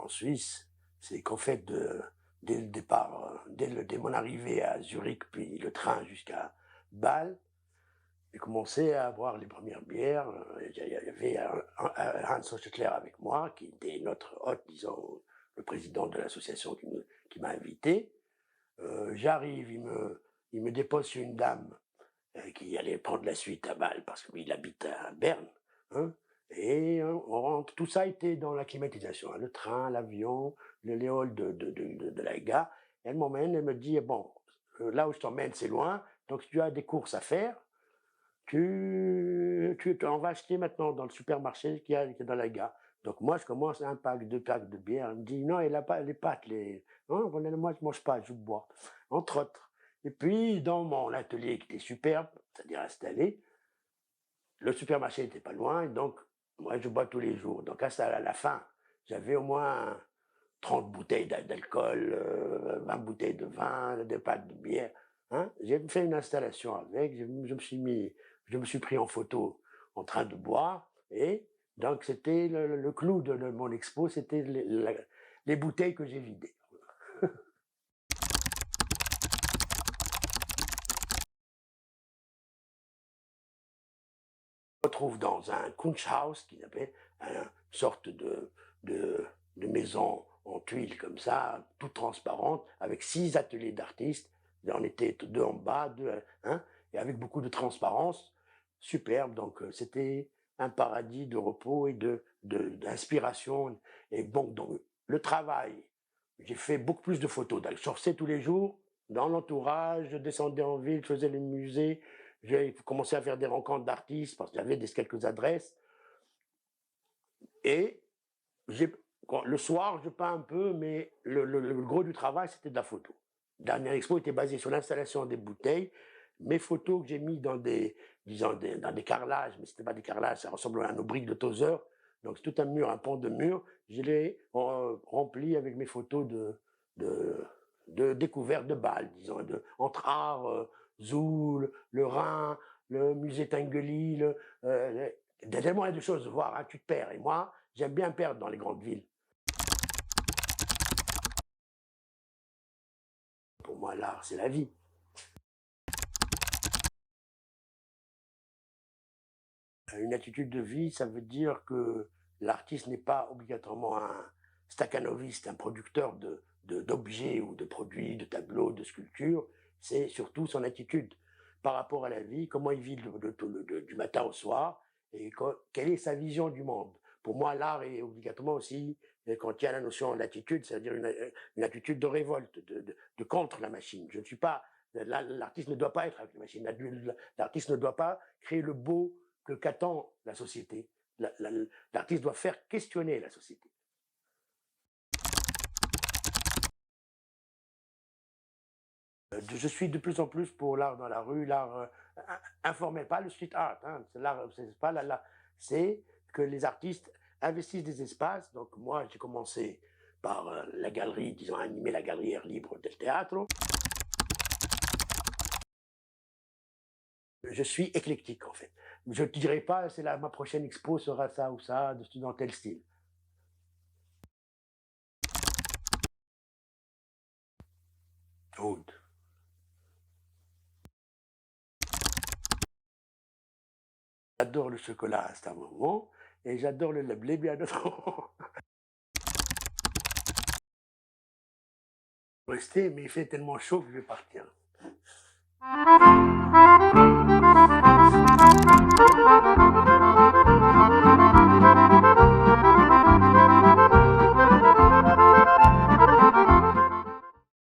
Suisse, c'est qu'en fait, dès le départ, dès mon arrivée à Zurich, puis le train jusqu'à Bâle, j'ai commencé à boire les premières bières. Il y avait Hans Hochstetler avec moi, qui était notre hôte, disons, le président de l'association qui m'a invité. J'arrive, il me dépose sur une dame qui allait prendre la suite à Bâle, parce qu'il habite à Berne. Hein, et on rentre, tout ça était dans la climatisation, hein, le train, l'avion, les halls de la gare. Elle m'emmène, elle me dit, bon, là où je t'emmène, c'est loin, donc si tu as des courses à faire, on va acheter maintenant dans le supermarché qui est dans la gare. Donc moi, je commence un pack, deux packs de bière. Elle me dit, non, elle n'a pas les pâtes, non, moi, je ne mange pas, je bois, entre autres. Et puis, dans mon atelier qui était superbe, c'est-à-dire installé, le supermarché n'était pas loin, donc moi, je bois tous les jours. Donc à la fin, j'avais au moins 30 bouteilles d'alcool, 20 bouteilles de vin, des packs de bière. Hein. J'ai fait une installation avec, je me suis pris en photo en train de boire, et donc c'était le clou de mon expo, c'était les bouteilles que j'ai vidées. On retrouve dans un Kunsthaus, qui s'appelle une sorte de maison en tuiles comme ça, toute transparente, avec 6 ateliers d'artistes. On était 2 en bas, 2, hein, et avec beaucoup de transparence, superbe. Donc c'était un paradis de repos et d'inspiration. Et bon, donc le travail, j'ai fait beaucoup plus de photos. Je sortais tous les jours dans l'entourage, je descendais en ville, je faisais les musées, j'ai commencé à faire des rencontres d'artistes parce que j'avais quelques adresses. Et le soir, je peins un peu, mais le gros du travail, c'était de la photo. La dernière expo était basée sur l'installation des bouteilles. Mes photos que j'ai mis dans dans des carrelages, mais ce n'était pas des carrelages, ça ressemble à nos briques de Tozer. Donc c'est tout un mur, un pont de mur. Je l'ai rempli avec mes photos de découverte de Bâle, disons, entre art, Zoul, le Rhin, le musée Tinguely, il y a tellement de choses à voir, hein, tu te perds. Et moi, j'aime bien perdre dans les grandes villes. Pour moi, l'art, c'est la vie. Une attitude de vie, ça veut dire que l'artiste n'est pas obligatoirement un stakhanoviste, un producteur d'objets ou de produits, de tableaux, de sculptures. C'est surtout son attitude par rapport à la vie, comment il vit du matin au soir, et quelle est sa vision du monde. Pour moi, l'art est obligatoirement aussi, quand il y a la notion d'attitude, c'est-à-dire une attitude de révolte, de contre la machine. Je ne suis pas, l'artiste ne doit pas être avec la machine, l'artiste ne doit pas créer le beau qu'attend la société. L'artiste doit faire questionner la société. Je suis de plus en plus pour l'art dans la rue, l'art informel, pas le street art. Hein, c'est que les artistes investissent des espaces. Donc moi, j'ai commencé par la galerie, disons, animer la galerie Air Libre del Teatro. Je suis éclectique, en fait. Je ne dirais pas, ma prochaine expo sera ça ou ça, dans tel style. Aude. J'adore le chocolat à un moment, et j'adore le blé à un autre moment. Rester, mais il fait tellement chaud que je vais partir.